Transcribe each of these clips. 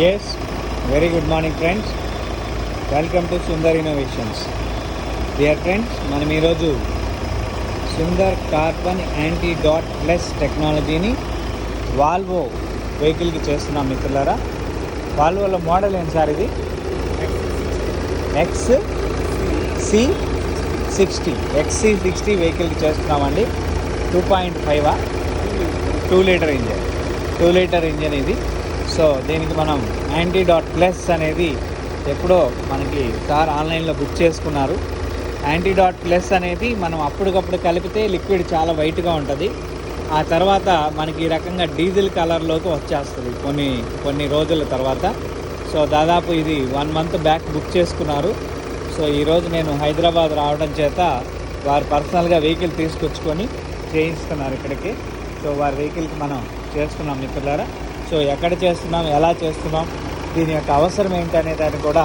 Yes, very good morning friends. Welcome to Sundar Innovations. Dear friends, మనం ఈరోజు Sundar carbon anti dot plus టెక్నాలజీని Volvo వెహికల్కి చేస్తున్నాం మిత్రులారా. వాల్వోలో మోడల్ ఏంటి సార్? ఇది XC60 వెహికల్కి చేస్తున్నామండి. 2.5 2 లీటర్ ఇంజన్ ఇది. సో దీనికి మనం యాంటీ డాట్ ప్లస్ అనేది ఎప్పుడో మనకి సార్ ఆన్లైన్లో బుక్ చేసుకున్నారు. యాంటీ డాట్ ప్లస్ అనేది మనం అప్పటికప్పుడు కలిపితే లిక్విడ్ చాలా వైట్గా ఉంటుంది. ఆ తర్వాత మనకి ఈ రకంగా డీజిల్ కలర్లోకి వచ్చేస్తుంది కొన్ని రోజుల తర్వాత. సో దాదాపు ఇది 1 మంత్ బ్యాక్ బుక్ చేసుకున్నారు. సో ఈరోజు నేను హైదరాబాద్ రావడం చేత వారు పర్సనల్గా వెహికల్ తీసుకొచ్చుకొని చేయిస్తున్నారు ఇక్కడికి. సో వారి వెహికల్కి మనం చేస్తున్నాం మిత్రులారా. సో ఎక్కడ చేస్తున్నాం, ఎలా చేస్తున్నాం, దీని యొక్క అవసరం ఏంటనే దాన్ని కూడా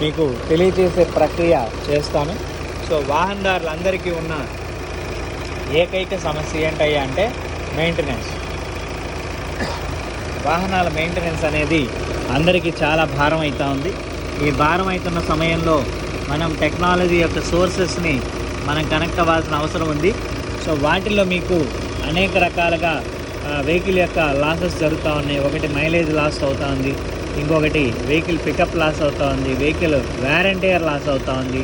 మీకు తెలియజేసే ప్రక్రియ చేస్తాను. సో వాహనదారులందరికీ ఉన్న ఏకైక సమస్య ఏంటయ్యా అంటే మెయింటెనెన్స్. వాహనాల మెయింటెనెన్స్ అనేది అందరికీ చాలా భారం అవుతూ ఉంది. ఈ భారం అవుతున్న సమయంలో మనం టెక్నాలజీ యొక్క సోర్సెస్ని మనం కనెక్ట్ అవ్వాల్సిన అవసరం ఉంది. సో వాటిల్లో మీకు అనేక రకాలుగా వెహికల్ యొక్క లాసెస్ జరుగుతూ ఉన్నాయి. ఒకటి మైలేజ్ లాస్ అవుతూ ఉంది, ఇంకొకటి వెహికల్ పికప్ లాస్ అవుతూ ఉంది, vehicle wear and tyre loss అవుతూ ఉంది,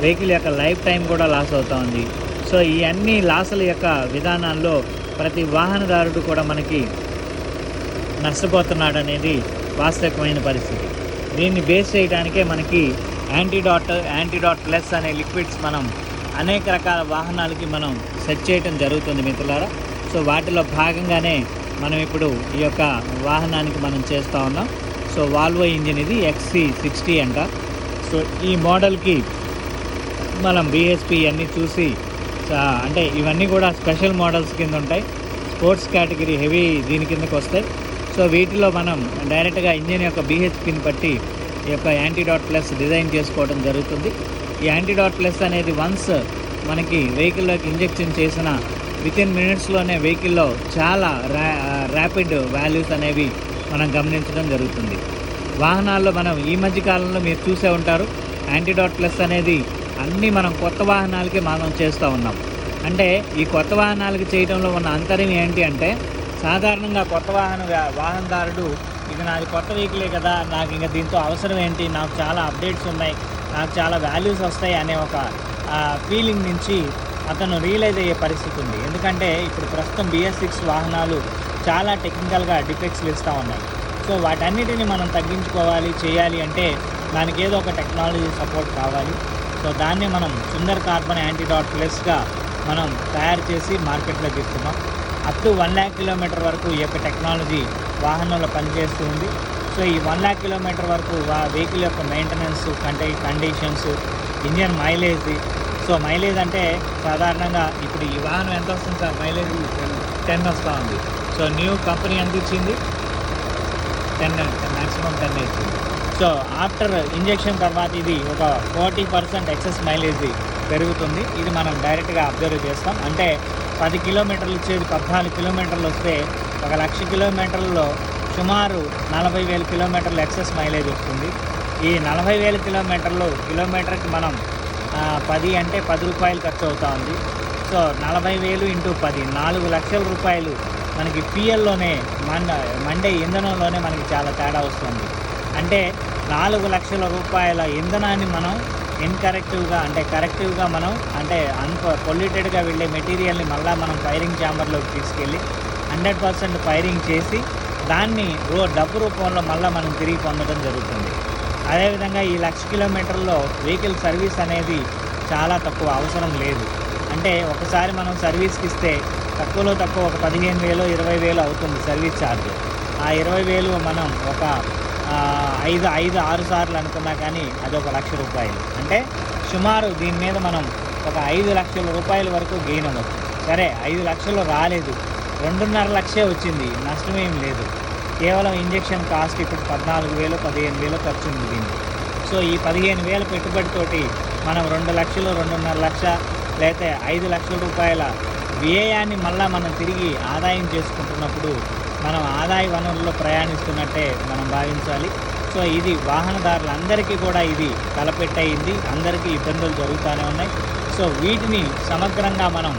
వెహికల్ యొక్క లైఫ్ టైం కూడా లాస్ అవుతూ ఉంది. సో ఈ అన్ని లాసుల యొక్క విధానాల్లో ప్రతి వాహనదారుడు కూడా మనకి నష్టపోతున్నాడు అనేది వాస్తవికమైన పరిస్థితి. దీన్ని బేస్ చేయడానికే మనకి యాంటీ డాట్ ప్లస్ అనే లిక్విడ్స్ మనం అనేక రకాల వాహనాలకి మనం సెట్ చేయడం జరుగుతుంది మిత్రులారా. సో వాటిలో భాగంగానే మనం ఇప్పుడు ఈ యొక్క వాహనానికి మనం చేస్తూ ఉన్నాం. సో వాల్వో ఇంజిన్ ఇది XC60 అంట. సో ఈ మోడల్కి మనం BHP అన్నీ చూసి అంటే ఇవన్నీ కూడా స్పెషల్ మోడల్స్ కింద ఉంటాయి. స్పోర్ట్స్ కేటగిరీ హెవీ దీని కిందకి వస్తాయి. సో వీటిలో మనం డైరెక్ట్గా ఇంజిన్ యొక్క BHPని బట్టి ఈ యొక్క యాంటీ డాట్ ప్లస్ డిజైన్ చేసుకోవడం జరుగుతుంది. ఈ యాంటీ డాట్ ప్లస్ అనేది వన్స్ మనకి వెహికల్లోకి ఇంజెక్షన్ చేసిన వితిన్ మినిట్స్లోనే వెహికల్లో చాలా ర్యాపిడ్ వాల్యూస్ అనేవి మనం గమనించడం జరుగుతుంది. వాహనాల్లో మనం ఈ మధ్య కాలంలో మీరు చూసే ఉంటారు, యాంటీ డాట్ ప్లస్ అనేది అన్నీ మనం కొత్త వాహనాలకి మనం చేస్తూ ఉన్నాం. అంటే ఈ కొత్త వాహనాలకి చేయడంలో ఉన్న అంతర్యం ఏంటి అంటే, సాధారణంగా కొత్త వాహనదారుడు ఇది నాది కొత్త వెహికలే కదా, నాకు ఇంకా దీంతో అవసరం ఏంటి, నాకు చాలా అప్డేట్స్ ఉన్నాయి, నాకు చాలా వాల్యూస్ వస్తాయి అనే ఒక ఫీలింగ్ నుంచి అతను రియలైజ్ అయ్యే పరిస్థితి ఉంది. ఎందుకంటే ఇప్పుడు ప్రస్తుతం BS6 వాహనాలు చాలా టెక్నికల్గా డిఫెక్ట్స్లు ఇస్తూ ఉన్నాయి. సో వాటన్నిటిని మనం తగ్గించుకోవాలి, చేయాలి అంటే దానికి ఏదో ఒక టెక్నాలజీ సపోర్ట్ కావాలి. సో దాన్ని మనం సుందర్ కార్బన్ యాంటీ డాట్ ప్లస్గా మనం తయారు చేసి మార్కెట్లోకి ఇస్తున్నాం. అప్ టు 1 lakh కిలోమీటర్ వరకు ఈ యొక్క టెక్నాలజీ వాహనంలో పనిచేస్తూ ఉంది. సో ఈ 1 lakh కిలోమీటర్ వరకు వెహికల్ యొక్క maintenance conditions, engine mileage. So mileage అంటే సాధారణంగా ఇప్పుడు ఈ వాహనం ఎంత వస్తుంది సార్? మైలేజ్ 10 వస్తూ ఉంది. సో న్యూ కంపెనీ ఎంత ఇచ్చింది? 10, మ్యాక్సిమం 10 ఇచ్చింది. సో ఆఫ్టర్ ఇంజెక్షన్ తర్వాత ఇది ఒక 40% ఎక్సెస్ మైలేజ్ పెరుగుతుంది. ఇది మనం డైరెక్ట్గా అబ్జర్వ్ చేస్తాం. అంటే 10 కిలోమీటర్లు ఇచ్చేది 14 కిలోమీటర్లు వస్తే 1,00,000 కిలోమీటర్లలో సుమారు 40,000 కిలోమీటర్లు ఎక్సెస్ మైలేజ్ వస్తుంది. ఈ 40,000 కిలోమీటర్కి మనం 10 అంటే 10 రూపాయలు ఖర్చు అవుతూ ఉంది. సో 40,000 × 10 4 లక్షల రూపాయలు మనకి ఫ్యూయల్లోనే మండే ఇంధనంలోనే మనకి చాలా తేడా వస్తుంది. అంటే 4 లక్షల రూపాయల ఇంధనాన్ని మనం కరెక్టివ్గా మనం పొల్యూటెడ్గా వెళ్ళే మెటీరియల్ని మళ్ళీ మనం ఫైరింగ్ ఛాంబర్లోకి తీసుకెళ్ళి 100% ఫైరింగ్ చేసి దాన్ని డబ్బు రూపంలో మళ్ళీ మనం తిరిగి పొందడం జరుగుతుంది. అదేవిధంగా ఈ 1,00,000 కిలోమీటర్లో వెహికల్ సర్వీస్ అనేది చాలా తక్కువ, అవసరం లేదు. అంటే ఒకసారి మనం సర్వీస్కి ఇస్తే తక్కువలో తక్కువ ఒక 15,000 20,000 అవుతుంది సర్వీస్ ఛార్జ్. ఆ 20,000 మనం ఒక 5-6 సార్లు అనుకున్నా కానీ అది 1,00,000 రూపాయలు. అంటే సుమారు దీని మీద మనం ఒక 5 లక్షల రూపాయల వరకు గెయిన్ అవ్వచ్చు. సరే 5 లక్షలు రాలేదు, 2.5 లక్షే వచ్చింది, నష్టమేం లేదు. కేవలం ఇంజెక్షన్ కాస్ట్ ఇప్పుడు 14,000 15,000 ఖర్చు ఉంది దీనికి. సో ఈ 15,000 పెట్టుబడితోటి మనం 2 లక్షలు 2.5 లక్ష లేకపోతే 5 లక్షల రూపాయల వ్యయాన్ని మళ్ళీ మనం తిరిగి ఆదాయం చేసుకుంటున్నప్పుడు మనం ఆదాయ వనరుల్లో ప్రయాణిస్తున్నట్టే మనం భావించాలి. సో ఇది వాహనదారులందరికీ కూడా ఇది తలపెట్టయింది. అందరికీ ఇబ్బందులు జరుగుతూనే ఉన్నాయి. సో వీటిని సమగ్రంగా మనం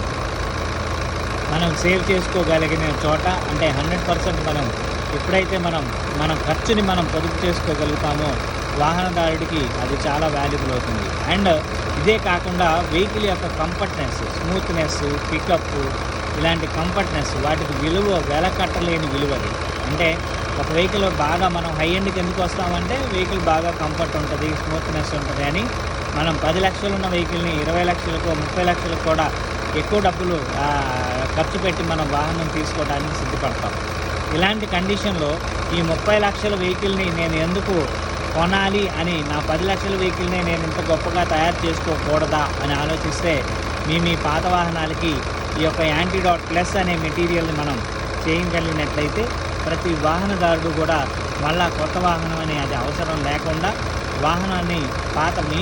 సేవ్ చేసుకోగలిగిన చోట, అంటే 100% మనం ఎప్పుడైతే మన ఖర్చుని మనం పొదుపు చేసుకోగలుగుతామో వాహనదారుడికి అది చాలా వాల్యుబుల్ అవుతుంది. అండ్ ఇదే కాకుండా వెహికల్ యొక్క కంఫర్ట్నెస్, స్మూత్నెస్, పికప్, ఇలాంటి కంఫర్ట్నెస్, వాటికి వెల కట్టలేని విలువది. అంటే ఒక వెహికల్ బాగా మనం హై ఎండ్కి ఎందుకు వస్తామంటే వెహికల్ బాగా కంఫర్ట్ ఉంటుంది, స్మూత్నెస్ ఉంటుంది అని మనం 10 లక్షలు ఉన్న వెహికల్ని 20 లక్షలకు 30 లక్షలకు కూడా ఎక్కువ డబ్బులు ఖర్చు పెట్టి మనం వాహనం తీసుకోవడానికి సిద్ధపడతాం. ఇలాంటి కండిషన్లో ఈ 30 లక్షల వెహికల్ని నేను ఎందుకు కొనాలి అని, నా 10 లక్షల వెహికల్ని నేను ఇంత గొప్పగా తయారు చేసుకోకూడదా అని ఆలోచిస్తే మీ పాత వాహనాలకి ఈ యొక్క యాంటీడాట్ ప్లస్ అనే మెటీరియల్ని మనం చేయగలిగినట్లయితే ప్రతి వాహనదారుడు కూడా మళ్ళా కొత్త వాహనం అనే అది అవసరం లేకుండా వాహనాన్ని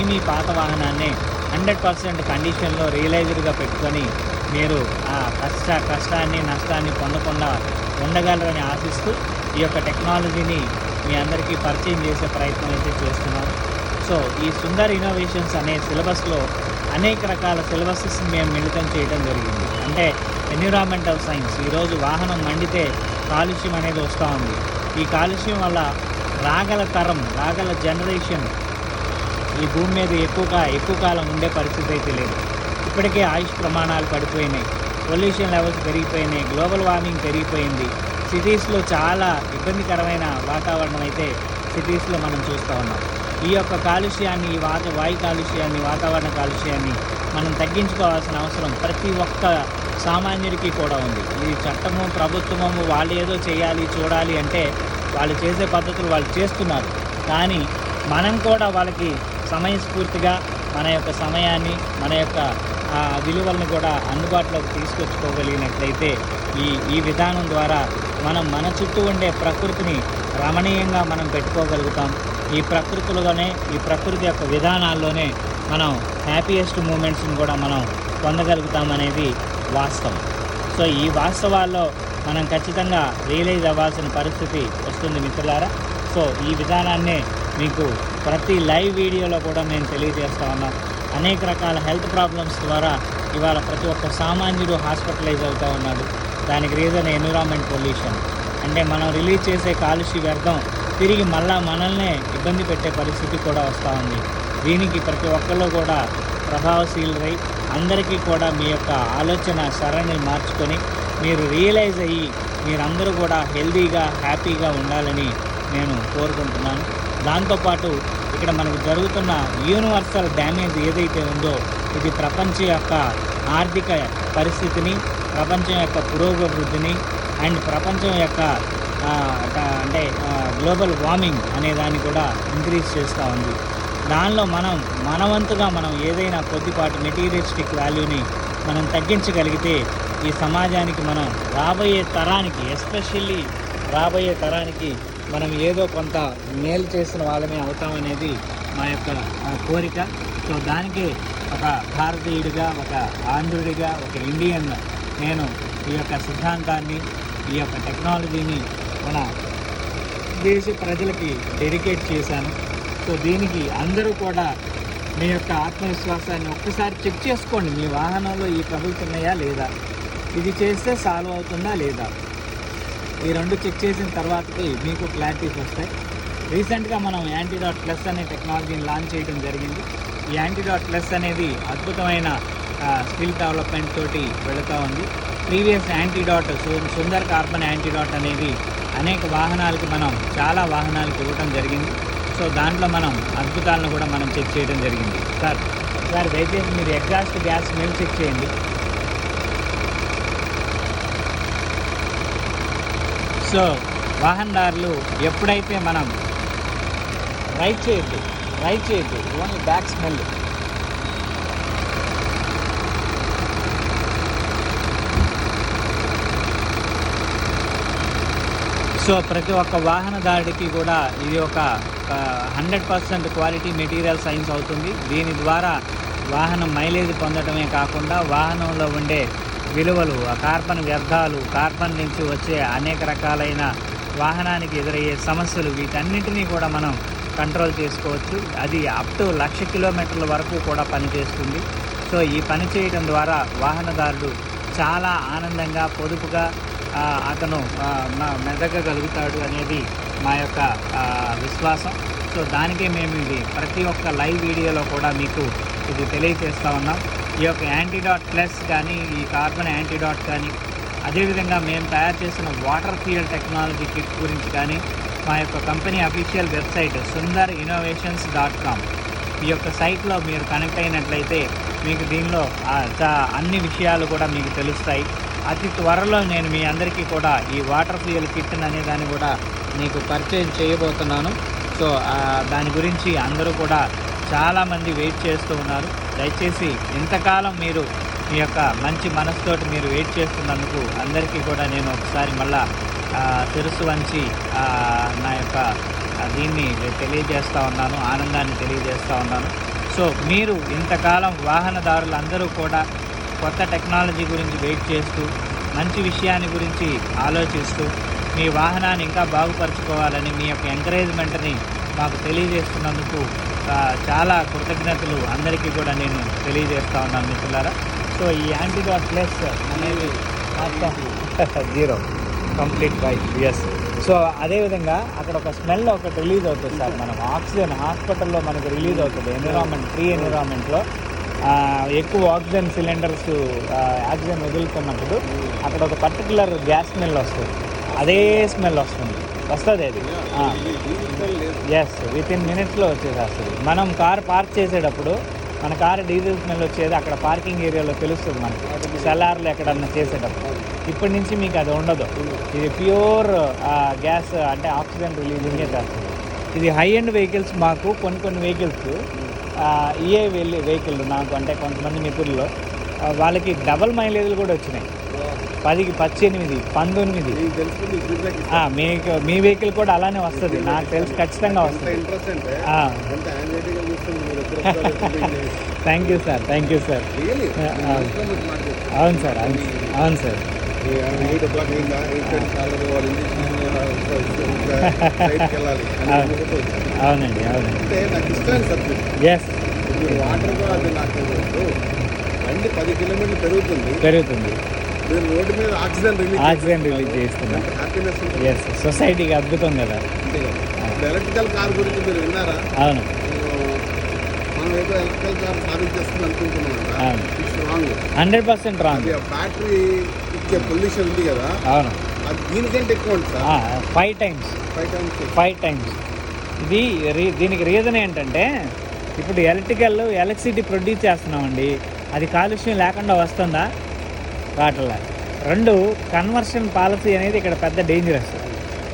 మీ పాత వాహనాన్ని 100% కండిషన్లో రియలైజ్డ్గా పెట్టుకొని మీరు ఆ కష్టాన్ని నష్టాన్ని పొందకుండా ఉండగలరని ఆశిస్తూ ఈ యొక్క టెక్నాలజీని మీ అందరికీ పరిచయం చేసే ప్రయత్నం అయితే చేస్తున్నాను. సో ఈ సుందర్ ఇన్నోవేషన్స్ అనే సిలబస్లో అనేక రకాల సిలబసెస్ని మేము మిళితం చేయడం జరిగింది. అంటే ఎన్విరాన్మెంటల్ సైన్స్, ఈరోజు వాహనం మండితే కాలుష్యం అనేది వస్తూ ఉంది. ఈ కాలుష్యం వల్ల రాగల జనరేషన్ ఈ భూమి మీద ఎక్కువ కాలం ఉండే పరిస్థితి అయితే లేదు. ఇప్పటికే ఆయుష్ ప్రమాణాలు పడిపోయినాయి, పొల్యూషన్ లెవెల్స్ పెరిగిపోయినాయి, గ్లోబల్ వార్మింగ్ పెరిగిపోయింది. సిటీస్లో చాలా ఇబ్బందికరమైన వాతావరణం అయితే సిటీస్లో మనం చూస్తూ ఉన్నాం. ఈ యొక్క కాలుష్యాన్ని, వాయు కాలుష్యాన్ని, వాతావరణ కాలుష్యాన్ని మనం తగ్గించుకోవాల్సిన అవసరం ప్రతి ఒక్క సామాన్యుడికి కూడా ఉంది. ఇది చట్టము, ప్రభుత్వము వాళ్ళు ఏదో చేయాలి, చూడాలి అంటే వాళ్ళు చేసే పద్ధతులు వాళ్ళు చేస్తున్నారు. కానీ మనం కూడా వాళ్ళకి సమయస్ఫూర్తిగా మన యొక్క సమయాన్ని, మన యొక్క విలువలను కూడా అందుబాటులోకి తీసుకొచ్చుకోగలిగినట్లయితే ఈ విధానం ద్వారా మనం మన చుట్టూ ఉండే ప్రకృతిని రమణీయంగా మనం పెట్టుకోగలుగుతాం. ఈ ప్రకృతి యొక్క విధానాల్లోనే మనం హ్యాపీయెస్ట్ మూమెంట్స్ని కూడా మనం పొందగలుగుతాం అనేది వాస్తవం. సో ఈ వాస్తవాల్లో మనం ఖచ్చితంగా రియలైజ్ అవ్వాల్సిన పరిస్థితి వస్తుంది మిత్రులారా. సో ఈ విధానాన్నే మీకు ప్రతి లైవ్ వీడియోలో కూడా మేము తెలియజేస్తూ ఉన్నాం. అనేక రకాల హెల్త్ ప్రాబ్లమ్స్ ద్వారా ఇవాళ ప్రతి ఒక్క సామాన్యుడు హాస్పిటలైజ్ అవుతూ ఉన్నాడు. దానికి రీజన్ ఎన్విరాన్మెంట్ పొల్యూషన్. అంటే మనం రిలీజ్ చేసే కాలుష్య వ్యర్థం తిరిగి మనల్నే ఇబ్బంది పెట్టే పరిస్థితి కూడా వస్తూ ఉంది. దీనికి ప్రతి ఒక్కళ్ళు కూడా ప్రభావశీలురై అందరికీ కూడా మీ యొక్క ఆలోచన సరళిని మార్చుకొని మీరు రియలైజ్ అయ్యి మీరందరూ కూడా హెల్తీగా, హ్యాపీగా ఉండాలని నేను కోరుకుంటున్నాను. దాంతోపాటు ఇక్కడ మనకు జరుగుతున్న యూనివర్సల్ డ్యామేజ్ ఏదైతే ఉందో ఇది ప్రపంచం యొక్క ఆర్థిక పరిస్థితిని, ప్రపంచం యొక్క పురోగభివృద్ధిని అండ్ ప్రపంచం యొక్క గ్లోబల్ వార్మింగ్ అనే దాన్ని కూడా ఇంక్రీజ్ చేస్తూ ఉంది. దానిలో మనవంతుగా మనం ఏదైనా కొద్దిపాటి మెటీరియలిస్టిక్ వాల్యూని మనం తగ్గించగలిగితే ఈ సమాజానికి మనం రాబోయే తరానికి మనం ఏదో కొంత మేలు చేసిన వాళ్ళమే అవుతామనేది మా యొక్క కోరిక. సో దానికి ఒక భారతీయుడిగా, ఒక ఆంధ్రుడిగా, ఒక ఇండియన్ నేను ఈ యొక్క సిద్ధాంతాన్ని, ఈ యొక్క టెక్నాలజీని మన దేశ ప్రజలకి డెడికేట్ చేశాను. సో దీనికి అందరూ కూడా మీ యొక్క ఆత్మవిశ్వాసాన్ని ఒక్కసారి చెక్ చేసుకోండి. మీ వాహనంలో ఈ ట్రబుల్స్ ఉన్నాయా లేదా, ఇది చేస్తే సాల్వ్ అవుతుందా లేదా, ఈ రెండు చెక్ చేసిన తర్వాతకి మీకు క్లారిటీస్ వస్తాయి. రీసెంట్గా మనం యాంటీడాట్ ప్లస్ అనే టెక్నాలజీని లాంచ్ చేయడం జరిగింది. ఈ యాంటీడాట్ ప్లస్ అనేది అద్భుతమైన స్కిల్ డెవలప్మెంట్ తోటి వెళుతూ ఉంది. Previous antidote Sundar carbon antidote అనేది అనేక వాహనాలకి చాలా వాహనాలకి ఇవ్వడం జరిగింది. సో దాంట్లో మనం అద్భుతాలను కూడా మనం చెక్ చేయడం జరిగింది. సార్ దయచేసి మీరు ఎగ్జాస్ట్ గ్యాస్ స్మెల్ చెక్ చేయండి. సో వాహనదారులు ఎప్పుడైతే మనం రైడ్ చేయొద్దు ఓన్లీ బ్యాక్ స్మెల్. సో ప్రతి ఒక్క వాహనదారుడికి కూడా ఇది ఒక 100% క్వాలిటీ మెటీరియల్ సైన్స్ అవుతుంది. దీని ద్వారా వాహనం మైలేజ్ పొందడమే కాకుండా వాహనంలో ఉండే విలువలు, ఆ కార్బన్ వ్యర్థాలు, కార్బన్ నుంచి వచ్చే అనేక రకాలైన వాహనానికి ఎదురయ్యే సమస్యలు, వీటన్నిటినీ కూడా మనం కంట్రోల్ చేసుకోవచ్చు. అది అప్ టు 1,00,000 కిలోమీటర్ల వరకు కూడా పనిచేస్తుంది. సో ఈ పని చేయడం ద్వారా వాహనదారుడు చాలా ఆనందంగా, పొదుపుగా అతను మెదగగలుగుతాడు అనేది మా యొక్క విశ్వాసం. సో దానికే మేము ఇది ప్రతి ఒక్క లైవ్ వీడియోలో కూడా మీకు ఇది తెలియజేస్తూ ఉన్నాం. ఈ యొక్క యాంటీడాట్ ప్లస్ కానీ, ఈ కార్బన్ యాంటీడాట్ కానీ, అదేవిధంగా మేము తయారు చేసిన వాటర్ ఫ్యూయల్ టెక్నాలజీ కిట్ గురించి కానీ మా యొక్క కంపెనీ అఫీషియల్ వెబ్సైట్ sundarinnovations.com, ఈ యొక్క సైట్లో మీరు కనెక్ట్ అయినట్లయితే మీకు దీనిలో అన్ని విషయాలు కూడా మీకు తెలుస్తాయి. అతి త్వరలో నేను మీ అందరికీ కూడా ఈ వాటర్ ఫ్యూయల్ కిట్ అనే దాన్ని కూడా మీకు పరిచయం చేయబోతున్నాను. సో దాని గురించి అందరూ కూడా చాలామంది వెయిట్ చేస్తూ ఉన్నారు. దయచేసి ఇంతకాలం మీరు మీ యొక్క మంచి మనసుతోటి మీరు వెయిట్ చేస్తున్నందుకు అందరికీ కూడా నేను ఒకసారి మళ్ళా శిరస్సు వంచి నా యొక్క దీన్ని తెలియజేస్తూ ఉన్నాను, ఆనందాన్ని తెలియజేస్తూ ఉన్నాను. సో మీరు ఇంతకాలం వాహనదారులందరూ కూడా కొత్త టెక్నాలజీ గురించి వెయిట్ చేస్తూ, మంచి విషయాన్ని గురించి ఆలోచిస్తూ, మీ వాహనాన్ని ఇంకా బాగుపరచుకోవాలని మీ యొక్క ఎంకరేజ్మెంట్ని మాకు తెలియజేస్తున్నందుకు చాలా కృతజ్ఞతలు అందరికీ కూడా నేను తెలియజేస్తూ ఉన్నాను మిత్రులారా. సో ఈ యాంటీడాట్ ప్లస్ అనేది మొత్తం 0 కంప్లీట్ వైట్. ఎస్. సో అదేవిధంగా అక్కడ ఒక స్మెల్ ఒకటి రిలీజ్ అవుతుంది సార్. మనం ఆక్సిజన్ హాస్పిటల్లో మనకు రిలీజ్ అవుతుంది ఎన్విరాన్మెంట్, ఫ్రీ ఎన్విరాన్మెంట్లో ఎక్కువ ఆక్సిజన్ సిలిండర్స్ ఆక్సిజన్ వదులుతున్నప్పుడు అక్కడ ఒక పర్టికులర్ గ్యాస్ స్మెల్ వస్తుంది. అదే స్మెల్ వస్తుంది అది. ఎస్, వితిన్ మినిట్స్లో వచ్చేసేస్తుంది. మనం కార్ పార్క్ చేసేటప్పుడు మన కారు డీజిల్ స్మెల్ వచ్చేది అక్కడ పార్కింగ్ ఏరియాలో తెలుస్తుంది మనకి, సెల్లార్లు ఎక్కడన్నా చేసేటప్పుడు. ఇప్పటి నుంచి మీకు అది ఉండదు. ఇది ప్యూర్ గ్యాస్ అంటే ఆక్సిజన్ రిలీజింగే చేస్తుంది. ఇది హై ఎండ్ వెహికల్స్, మాకు కొన్ని వెహికల్స్ ఈఏ వెహికల్ నాకు అంటే కొంతమంది మిత్రుల్లో వాళ్ళకి డబల్ మైలేజ్లు కూడా వచ్చినాయి. 10కి 18, 19. మీకు మీ వెహికల్ కూడా అలానే వస్తుంది, నాకు తెలిసి ఖచ్చితంగా వస్తుంది. Thank you sir, thank you sir. అవును సార్, అవును సార్. అవునండి, అవునండి. ఎస్, బండి 10 కిలోమీటర్లు పెరుగుతుంది. రోడ్డు మీద ఆక్సిజన్ రిలీజ్ చేస్తున్నాం. ఎస్, సొసైటీకి అద్భుతం కదా. ఎలక్ట్రికల్ కార్ గురించి మీరు విన్నారా? అవును. మనం ఏదో ఎలక్ట్రికల్ కార్ సాధించేస్తుంది అనుకుంటున్నాం. 100% రాంగ్. బ్యాటరీ ఇచ్చే పొల్యూషన్ ఉంది కదా. అవును, అది దీనికంటే ఎక్కువ ఉంటుంది సార్. 5 టైమ్స్. దీనికి రీజన్ ఏంటంటే ఇప్పుడు ఎలక్ట్రిసిటీ ప్రొడ్యూస్ చేస్తున్నామండి, అది కాలుష్యం లేకుండా వస్తుందా? రావట్లే. 2 కన్వర్షన్ పాలసీ అనేది ఇక్కడ పెద్ద డేంజరస్.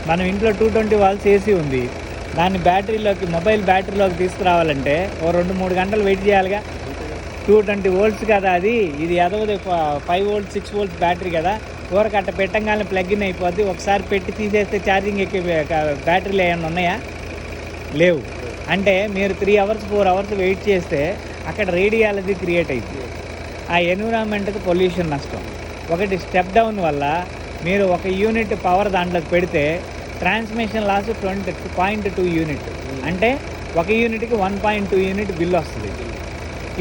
మనం ఇంట్లో 220 వాల్స్ ఏసీ ఉంది, దాన్ని మొబైల్ బ్యాటరీలోకి తీసుకురావాలంటే ఓ 2-3 గంటలు వెయిట్ చేయాలిగా. 220 వోల్ట్స్ కదా అది, ఇది ఎదవది 5 వోల్ట్స్ 6 వోల్ట్స్ బ్యాటరీ కదా. ఊరకట్ట పెట్టంగానే ప్లగ్ ఇన్ అయిపోద్ది. ఒకసారి పెట్టి తీసేస్తే ఛార్జింగ్ ఎక్కే బ్యాటరీలు ఏమైనా ఉన్నాయా? లేవు. అంటే మీరు 3 అవర్స్ 4 అవర్స్ వెయిట్ చేస్తే అక్కడ రేడియాలజీ క్రియేట్ అవుతుంది. ఆ ఎన్విరాన్మెంట్కి పొల్యూషన్ నష్టం. ఒకటి స్టెప్ డౌన్ వల్ల మీరు 1 యూనిట్ పవర్ దాంట్లోకి పెడితే ట్రాన్స్మిషన్ లాస్ 20.2 యూనిట్, అంటే 1 యూనిట్కి 1.2 యూనిట్ బిల్ వస్తుంది.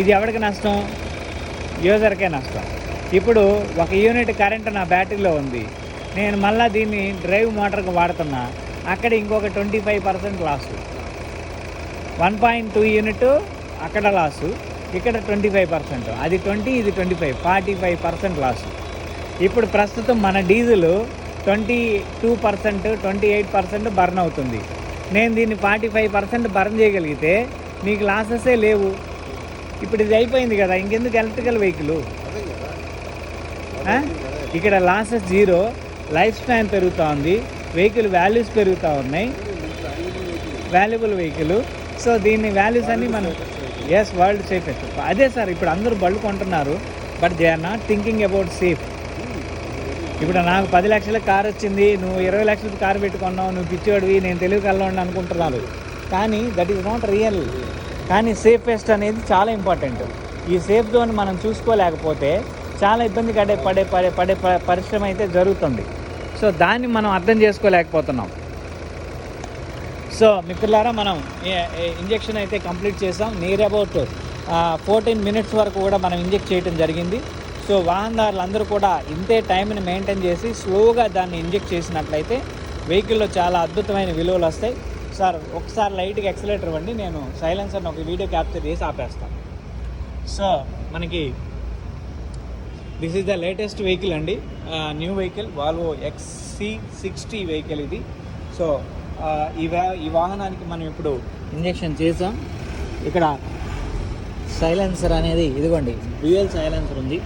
ఇది ఎవరికి నష్టం? యూజర్కే నష్టం. ఇప్పుడు 1 యూనిట్ కరెంట్ నా బ్యాటరీలో ఉంది, నేను మళ్ళీ దీన్ని డ్రైవ్ మోటార్కి వాడుతున్నా, అక్కడ ఇంకొక 25% లాసు. 1.2 యూనిట్ అక్కడ లాసు, ఇక్కడ 25%. అది 20, ఇది 25, 45% లాసు. ఇప్పుడు ప్రస్తుతం మన డీజిల్ 22%, 28% బర్న్ అవుతుంది. నేను దీన్ని 45% బర్న్ చేయగలిగితే మీకు లాసెసే లేవు. ఇప్పుడు ఇది అయిపోయింది కదా, ఇంకెందుకు ఎలక్ట్రికల్ వెహికల్? ఇక్కడ లాసెస్ 0, లైఫ్ స్పాన్ పెరుగుతూ ఉంది, వెహికల్ వాల్యూస్ పెరుగుతూ ఉన్నాయి, వాల్యుబుల్ వెహికల్. సో దీని వాల్యూస్ అన్నీ మనం వరల్డ్ సేఫెస్ట్. అదే సార్, ఇప్పుడు అందరూ బళ్ళు కొంటున్నారు, but they are not thinking about safe. ఇప్పుడు నాకు 10 లక్షల కారు వచ్చింది, నువ్వు 20 లక్షల కారు పెట్టుకున్నావు, నువ్వు పిచ్చివాడివి, నేను తెలివికల్లోని అనుకుంటున్నారు. కానీ దట్ ఈస్ నాట్ రియల్. కానీ సేఫెస్ట్ అనేది చాలా ఇంపార్టెంట్. ఈ సేఫ్ జోన్ మనం చూసుకోలేకపోతే చాలా ఇబ్బంది పడే పరిశ్రమ అయితే జరుగుతుంది. సో దాన్ని మనం అర్థం చేసుకోలేకపోతున్నాం. సో మిత్రులారా, మనం ఇంజెక్షన్ అయితే కంప్లీట్ చేసాం. నియర్ అబౌట్ 14 minutes వరకు కూడా మనం ఇంజెక్ట్ చేయడం జరిగింది. సో వాహనదారులు అందరూ కూడా ఇంతే టైంని మెయింటైన్ చేసి స్లోగా దాన్ని ఇంజెక్ట్ చేసినట్లయితే వెహికల్లో చాలా అద్భుతమైన విలువలు వస్తాయి. సార్ ఒకసారి లైట్గా ఎక్సలేటర్ ఇవ్వండి, నేను సైలెన్సర్ని ఒక వీడియో క్యాప్చర్ చేసి ఆపేస్తాను. సో మనకి this is the latest vehicle అండి, new vehicle Volvo XC60 vehicle ఇది. సో ఈ వాహనానికి మనం ఇప్పుడు ఇంజెక్షన్ చేసాం. ఇక్కడ సైలెన్సర్ అనేది ఇదిగోండి, డ్యూయల్ సైలెన్సర్ ఉంది.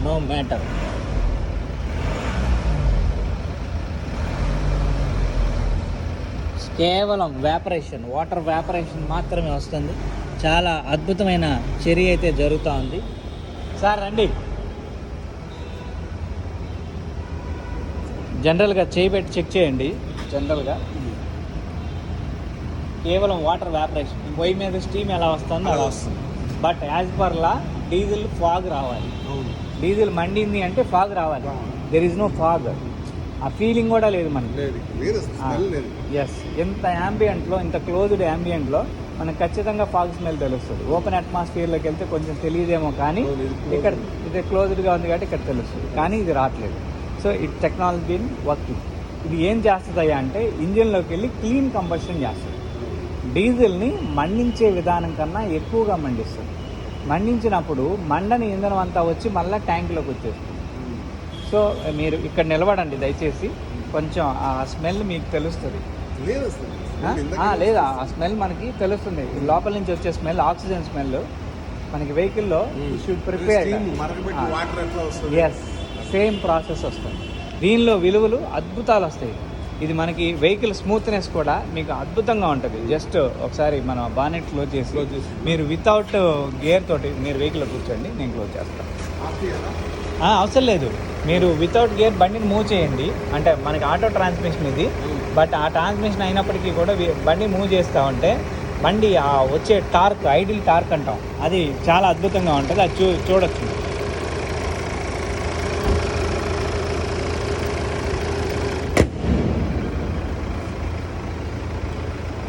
No matter. కేవలం వాటర్ వ్యాపరేషన్ మాత్రమే వస్తుంది. చాలా అద్భుతమైన చర్య అయితే జరుగుతూ ఉంది. సార్ రండి. జనరల్గా చేయబెట్టి చెక్ చేయండి. జనరల్గా కేవలం వాటర్ వ్యాపరేషన్, పొయ్యి మీద స్టీమ్ ఎలా వస్తుందో అలా వస్తుంది. But as per law diesel fog రావాలి. డీజిల్ మండింది అంటే ఫాగ్ రావాలి. There is no fog. ఆ ఫీలింగ్ కూడా లేదు మనకి. ఎస్, ఇంత యాంబియంట్లో, ఇంత క్లోజ్డ్ యాంబియంట్లో మనకు ఖచ్చితంగా ఫాగ్ స్మెల్ తెలుస్తుంది. ఓపెన్ అట్మాస్ఫియర్లోకి వెళ్తే కొంచెం తెలియదేమో, కానీ ఇక్కడ ఇది క్లోజ్డ్గా ఉంది కాబట్టి ఇక్కడ తెలుస్తుంది, కానీ ఇది రావట్లేదు. So it technology in working. ఇది ఏం చేస్తుందయ్యా అంటే ఇంజిన్లోకి వెళ్ళి క్లీన్ కంబషన్ చేస్తుంది. డీజిల్ని మండించే విధానం కన్నా ఎక్కువగా మండిస్తుంది. మండించినప్పుడు మండని ఇంధనం అంతా వచ్చి మళ్ళీ ట్యాంకులోకి వచ్చేస్తుంది. సో మీరు ఇక్కడ నిలబడండి దయచేసి, కొంచెం ఆ స్మెల్ మీకు తెలుస్తుంది. లేదా ఆ స్మెల్ మనకి తెలుస్తుంది. లోపల నుంచి వచ్చే స్మెల్ ఆక్సిజన్ స్మెల్ మనకి వెహికల్లో should prepare. Yes, same process వస్తుంది. దీనిలో విలువలు అద్భుతాలు వస్తాయి. ఇది మనకి వెహికల్ స్మూత్నెస్ కూడా మీకు అద్భుతంగా ఉంటుంది. జస్ట్ ఒకసారి మన బానెట్ క్లోజ్ చేసి మీరు వితౌట్ గేర్ తోటి మీరు వెహికల్లో కూర్చోండి, నేను క్లోజ్ చేస్తాను. అవసరం లేదు, మీరు వితౌట్ గేర్ బండిని మూవ్ చేయండి. అంటే మనకి ఆటో ట్రాన్స్మిషన్ ఇది, బట్ ఆ ట్రాన్స్మిషన్ అయినప్పటికీ కూడా బండి మూవ్ చేస్తూ ఉంటే బండి వచ్చే టార్క్, ఐడిల్ టార్క్ అంటాం, అది చాలా అద్భుతంగా ఉంటుంది. అది చూడొచ్చు.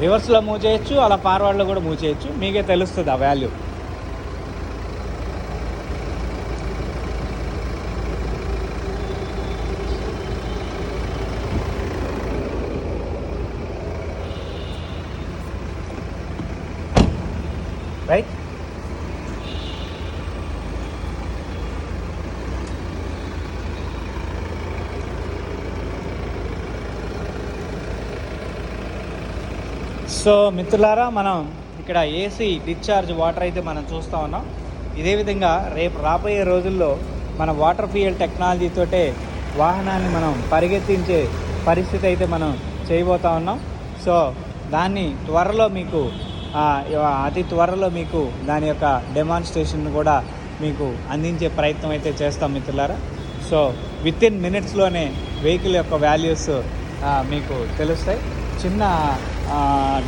రివర్స్లో మూవ్ చేయొచ్చు, అలా ఫార్వర్డ్లో కూడా మూవ్ చేయొచ్చు. మీకే తెలుస్తుంది ఆ వాల్యూ. రైట్. సో మిత్రులారా, మనం ఇక్కడ ఏసీ డిశ్చార్జ్ వాటర్ అయితే మనం చూస్తూ ఉన్నాం. ఇదే విధంగా రేపు రాబోయే రోజుల్లో మన వాటర్ ఫ్యూయల్ టెక్నాలజీతోటే వాహనాన్ని మనం పరిగెత్తించే పరిస్థితి అయితే మనం చేయబోతా ఉన్నాం. సో దాన్ని అతి త్వరలో మీకు దాని యొక్క డెమాన్స్ట్రేషన్ కూడా మీకు అందించే ప్రయత్నం అయితే చేస్తాం మిత్రులారా. సో వితిన్ మినిట్స్లోనే వెహికల్ యొక్క వాల్యూస్ మీకు తెలుస్తాయి. చిన్న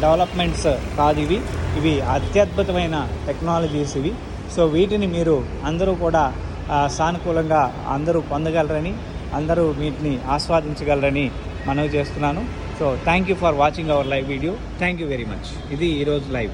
డెవలప్మెంట్స్ కాదు ఇవి అత్యద్భుతమైన టెక్నాలజీస్ ఇవి. సో వీటిని మీరు అందరూ కూడా సానుకూలంగా అందరూ పొందగలరని, అందరూ వీటిని ఆస్వాదించగలరని మనవి చేస్తున్నాను. So thank you for watching our live video. Thank you very much. ఇది ఈరోజు లైవ్.